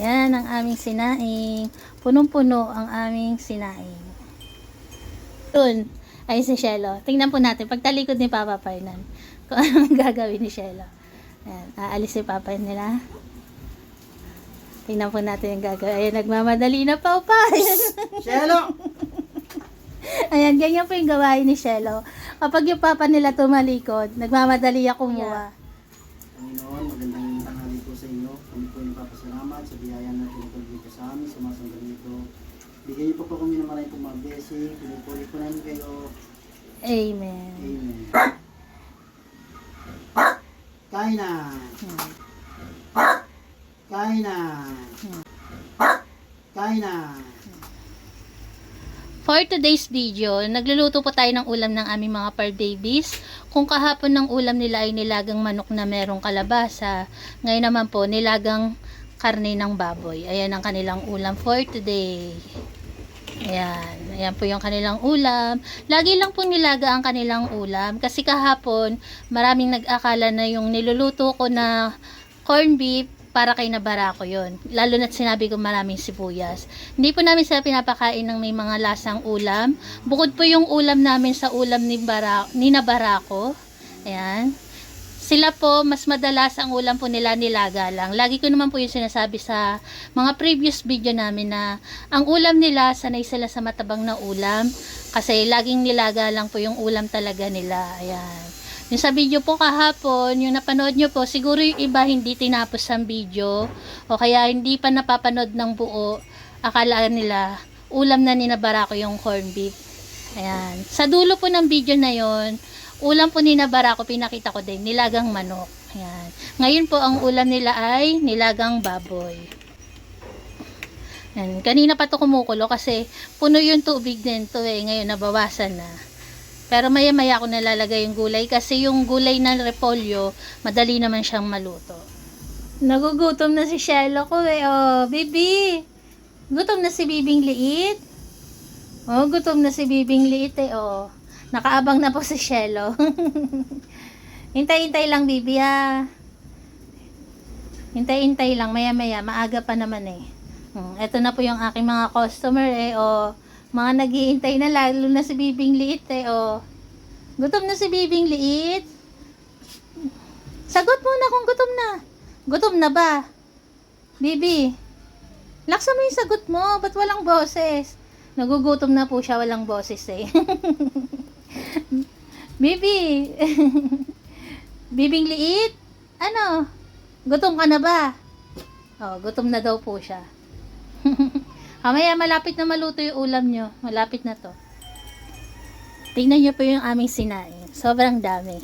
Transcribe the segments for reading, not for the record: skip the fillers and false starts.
Ayan ang aming sinaing. Punong-puno ang aming sinaing. Yun. Ay si Shelo. Tingnan po natin. Pagtalikod ni Papa Fernan. Kung anong gagawin ni Shelo. Ayan. Aalis si Papa nila. Tingnan po natin yung gagawin. Ayan. Nagmamadali na pa. Ayan. Shelo! Ayan. Ganyan po yung gawain ni Shelo. Kapag yung Papa nila tumalikod, nagmamadali ako kumuha. Panginoon, magandang tanghali po sa inyo. Kami po yung papasalamat sa biyaya na tinutulog dito sa amin, sa mga sandali ito. Bigyan niyo po kami ng maraming pong mga blessing. Pinupuli po namin kayo. Amen. Amen. Kain na! Kain na! Kain na! For today's video, nagluluto po tayo ng ulam ng aming mga fur babies. Kung kahapon ng ulam nila ay nilagang manok na merong kalabasa, ngayon naman po nilagang karne ng baboy. Ayan ang kanilang ulam for today. Ayan. Ayan po yung kanilang ulam. Lagi lang po nilaga ang kanilang ulam. Kasi kahapon, maraming nag-akala na yung niluluto ko na corned beef, para kay Nabarako yon. Lalo na't sinabi ko maraming sibuyas. Hindi po namin sila pinapakain ng may mga lasang ulam. Bukod po yung ulam namin sa ulam ni Nabarako. Ayan. Sila po, mas madalas ang ulam po nila nilaga lang. Lagi ko naman po yung sinasabi sa mga previous video namin na ang ulam nila, sanay sila sa matabang na ulam. Kasi laging nilaga lang po yung ulam talaga nila. Ayan. Yung sa video po kahapon, yung napanood nyo po, siguro yung iba hindi tinapos ang video o kaya hindi pa napapanood ng buo, akala nila ulam na ni Nabarako yung corned beef. Ayan. Sa dulo po ng video na yon, ulam po ni Nabarako, pinakita ko din, nilagang manok. Ayan. Ngayon po ang ulam nila ay nilagang baboy. Ayan. Kanina pa to kumukulo kasi puno yung tubig din to ngayon nabawasan na. Pero maya-maya ako nalalagay yung gulay kasi yung gulay ng repolyo, madali naman siyang maluto. Nagugutom na si Shelo ko Oh, baby! Gutom na si Bibing Liit. Oh, gutom na si Bibing Liit oh. Nakaabang na po si Shelo. Hintay-hintay lang, baby ha. Hintay-hintay lang, maya-maya. Maaga pa naman Ito na po yung aking mga customer oh. Mga naghihintay na, lalo na si Bibing Liit oh. Gutom na si Bibing Liit. Sagot muna kung gutom na. Gutom na ba? Bibi, laksa mo yung sagot mo. Ba't walang boses? Nagugutom na po siya, walang boses Bibi. Bibing Liit? Ano? Gutom ka na ba? Oh, gutom na daw po siya. Mamaya, malapit na maluto yung ulam nyo. Malapit na to. Tingnan nyo po yung aming sinaing. Sobrang dami.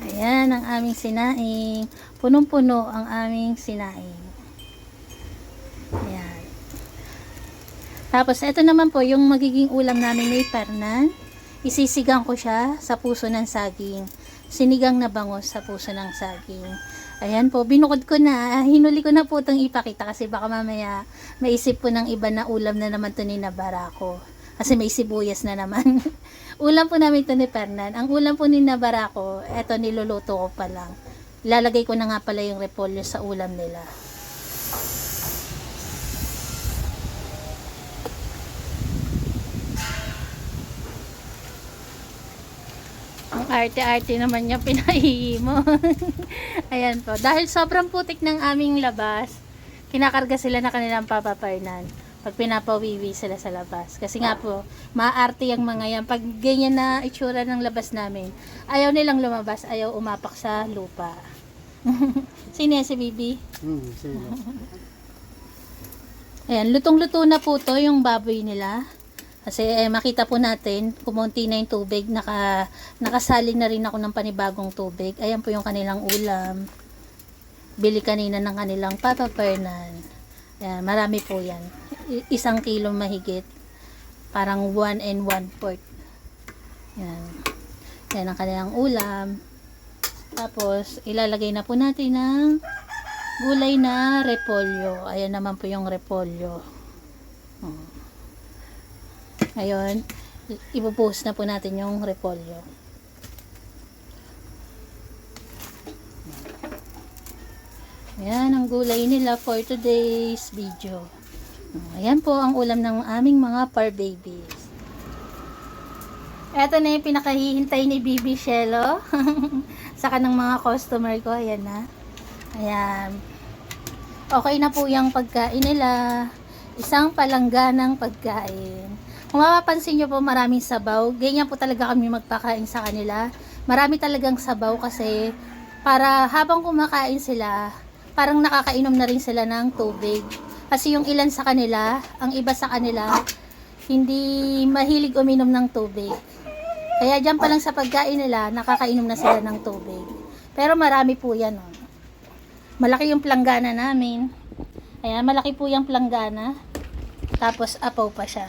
Ayan ang aming sinaing. Punong-puno ang aming sinaing. Ayan. Tapos, ito naman po yung magiging ulam namin ni Fernan. Isisigang ko siya sa puso ng saging. Sinigang na bangus sa puso ng saging. Ayan po, binukod ko na. Hinuli ko na po itong ipakita kasi baka mamaya maisip po ng iba na ulam na naman ito ni Nabarako. Kasi may sibuyas na naman. Ulam po namin ito ni Fernan. Ang ulam po ni Nabarako, eto niluluto ko pa lang. Ilalagay ko na nga pala yung repolyo sa ulam nila. Ang arte-arte naman niya pinahihimo. Ayan po. Dahil sobrang putik ng aming labas, kinakarga sila na kanilang Papa Fernan. Pag pinapawiwi sila sa labas. Kasi nga po, maarte yung mga yan. Pag ganyan na itsura ng labas namin, ayaw nilang lumabas, ayaw umapak sa lupa. Sino yan si Bibi? Sino? Ayan, lutong-luto na po to yung baboy nila. Kasi makita po natin, kumunti na yung tubig, nakasaling na rin ako ng panibagong tubig. Ayan po yung kanilang ulam. Bili kanina ng kanilang Papa Fernan. Ayan, marami po yan. 1 kilo mahigit. Parang 1 1/4. Ayan. Ayan ang kanilang ulam. Tapos, ilalagay na po natin ng gulay na repolyo. Ayan naman po yung repolyo. Ngayon, ipupost na po natin yung repolyo. Ayan ang gulay nila for today's video. Ayan po ang ulam ng aming mga par babies. Ito na yung pinakahihintay ni Bibi Shelo. Sa kanang mga customer ko. Ayan na. Ayan. Okay na po yung pagkain nila. Isang palangganang pagkain. Kung mapapansin nyo po, maraming sabaw. Ganyan po talaga kami magpakain sa kanila. Marami talagang sabaw kasi para habang kumakain sila, parang nakakainom na rin sila ng tubig. Kasi yung ilan sa kanila, ang iba sa kanila, hindi mahilig uminom ng tubig. Kaya dyan pa lang sa pagkain nila, nakakainom na sila ng tubig. Pero marami po yan. Oh. Malaki yung planggana namin. Ayan, malaki po yung planggana. Tapos apaw pa siya.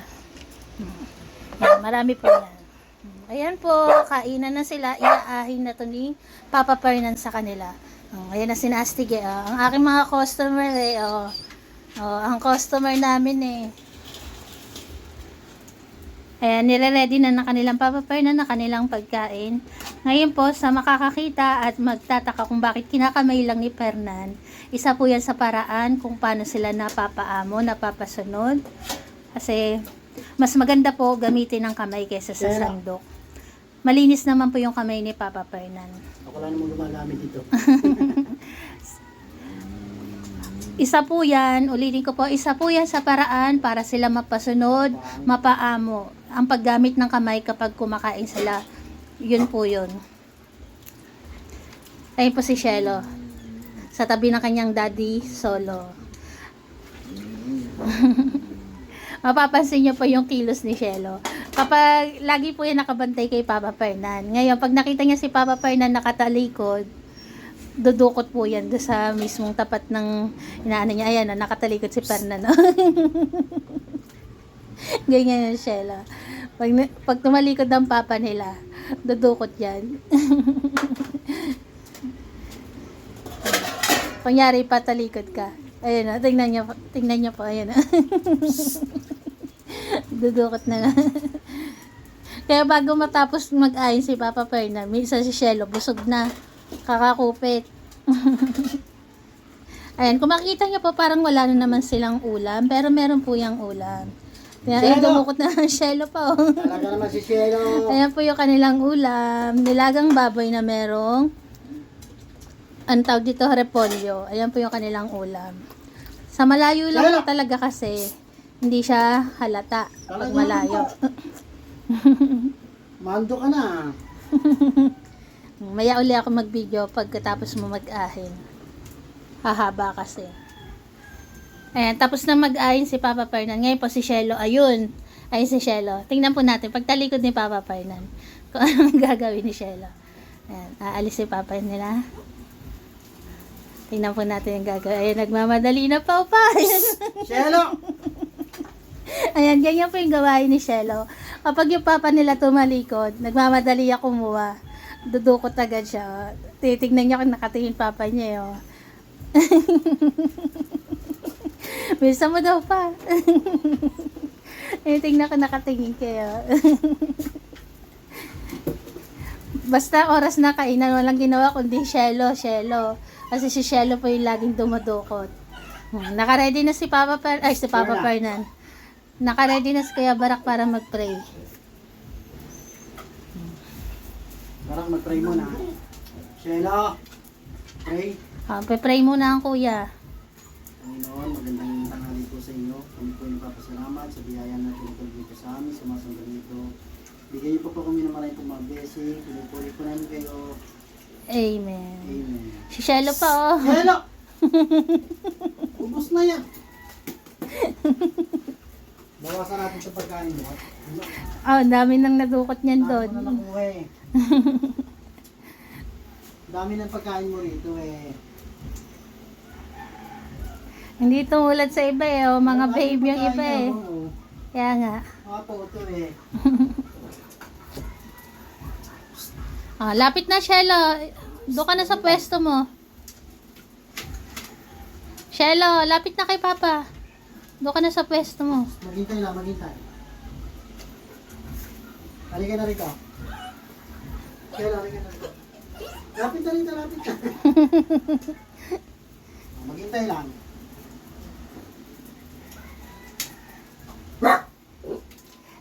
Ayan, marami po yan. Ayan po, kainan na sila. Iaahin na to ni Papa Fernan sa kanila. Ayan na sinastig eh. Ang aking mga customer eh. Ang customer namin eh. Ayan, nire-ready na ng kanilang Papa Fernan na kanilang pagkain. Ngayon po, sa makakakita at magtataka kung bakit kinakamay lang ni Fernan, isa po yan sa paraan kung paano sila napapaamo, napapasunod. Kasi, mas maganda po gamitin ng kamay kaysa sa sandok. Malinis naman po yung kamay ni Papa Fernan. Ako lang naman gumagamit dito. Isa po yan, ulitin ko po, isa po yan sa paraan para sila mapasunod, mapaamo. Ang paggamit ng kamay kapag kumakain sila, yun po yun. Ayun po si Shelo, sa tabi ng kanyang daddy, solo. Mapapansin niyo po yung kilos ni Shelo. Kapag lagi po yan nakabantay kay Papa Fernan. Ngayon, pag nakita niya si Papa Fernan nakatalikod, dudukot po yan doon sa mismong tapat ng inaano niya. Ayan na, nakatalikod si Fernan. No? Ganyan yung Shelo. Pag tumalikod ang papa nila, dudukot yan. Kunyari patalikod ka. Ayun na, tingnan niyo po. Ayun na. Dudukot na. Kaya bago matapos mag-ayin si Papa Fernan, minsan si Shelo, busog na. Kakakupit. Ayan, kung makikita nyo po, parang wala na naman silang ulam, pero meron po yung ulam. Ayan, dumukot na ang Shelo pa. Oh. Talaga naman si Shelo. Ayan po yung kanilang ulam. Nilagang baboy na merong ang tawag dito, repolyo. Ayan po yung kanilang ulam. Sa malayo lang po talaga kasi hindi siya halata pag malayo. Mando ka na. Maya uli ako mag-video pagkatapos mo mag-ahin. Hahaba kasi. Ayan, tapos na mag-ahin si Papa Fernan. Ngayon po si Shelo, ayun. Ayun si Shelo. Tingnan po natin, pagtalikod ni Papa Fernan, kung anong gagawin ni Shelo. Ayan, aalis si Papa nila. Tingnan po natin yung gagawin. Ayan, nagmamadali na pa. Shelo! Ayan, ganyan po yung gawain ni Shelo. Kapag yung papa nila tumalikod, nagmamadali ako kumuha. Dudukot agad siya. Titignan niya kung nakatingin papa niya. Oh. Bisa mo daw pa. Tingnan ko nakatingin kayo. Basta oras na kainan, walang ginawa kundi Shelo. Kasi si Shelo po yung laging dumudukot. Naka-ready na si Papa Fernan. Naka-ready na si Kuya Barak para mag-pray. Barak, mag-pray muna. Shelo! Pray. Pe-pray muna ang kuya. Panginoon, magandang tanghali po sa inyo. Kami po yung papasalamat sa biyaya na tinutulog dito sa amin, sa mga sandali ito. Bigyan niyo po kami ng maraming pong mga blessing. Pinupuli po namin kayo. Amen. Amen. Si Shelo pa oh. Shelo! Ubus na yan. Bawasan natin sa pagkain mo. Ang dami nang nadukot niyan doon. Ano na nakuha eh. Dami ng pagkain mo rito eh. Hindi tumulad sa iba eh. Oh. Mga babe yung iba eh. Kaya nga. Mga toto eh. Lapit na Shelo. Doon ka na sa pwesto mo. Shelo, lapit na kay Papa. Doon ka na sa pwesto mo. Maghintay lang, maghintay. Halika na rito. Shelo, halika na rito. Lapit na rito, lapit na. Maghintay lang.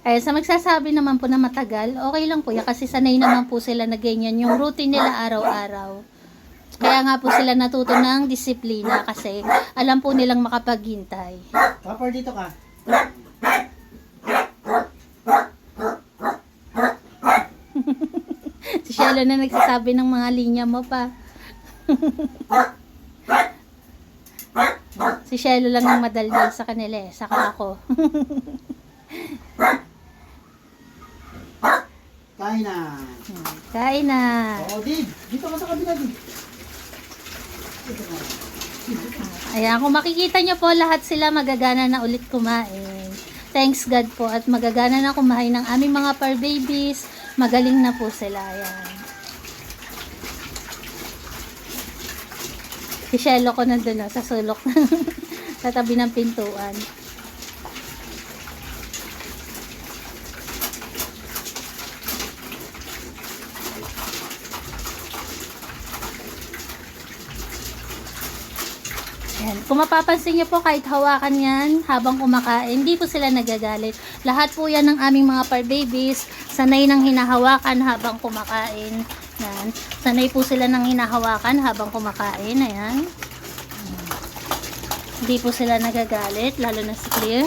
Ay, sa magsasabi naman po na matagal, okay lang po yan kasi sanay naman po sila na ganyan yung routine nila araw-araw. Kaya nga po sila natuto ng disiplina kasi alam po nilang makapaghintay. Topper, dito ka. Si Shelo na nagsasabi ng mga linya mo pa. Si Shelo lang ang madaldal sa kanila eh, saka ako. Kain na. Kain na. Oo, Dave. Dito ka sa kabila, Dave. Dito ka. Ayan, kung makikita nyo po, lahat sila magagana na ulit kumain. Thanks God po at magagana na kumain ng aming mga fur babies. Magaling na po sila. Ayan. Si Shelo ko nandun sa sulok sa tabi ng pintuan. Ayan. Kung mapapansin niyo po, kahit hawakan yan habang kumakain, hindi po sila nagagalit. Lahat po yan ng aming mga fur babies, sanay nang hinahawakan habang kumakain. Ayan. Sanay po sila nang hinahawakan habang kumakain. Ayan. Hindi po sila nagagalit, lalo na si Clear.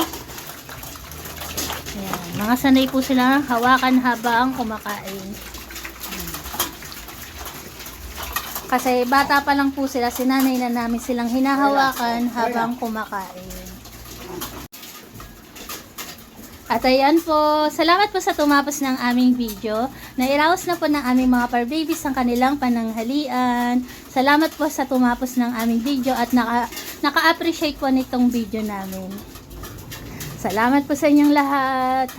Ayan. Mga sanay po sila hawakan habang kumakain. Kasi bata pa lang po sila, sinanay na namin silang hinahawakan habang kumakain. At ayan po, salamat po sa tumapos ng aming video. Nairaos na po ng aming mga fur babies ang kanilang pananghalian. Salamat po sa tumapos ng aming video at naka-appreciate po nitong video namin. Salamat po sa inyong lahat.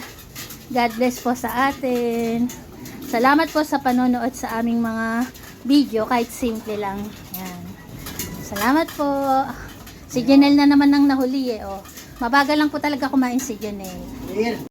God bless po sa atin. Salamat po sa panonood sa aming mga video, kahit simple lang. Yan. Salamat po. Si Janelle na naman ang nahuli eh. Oh. Mabagal lang po talaga kumain si Janelle. Clear.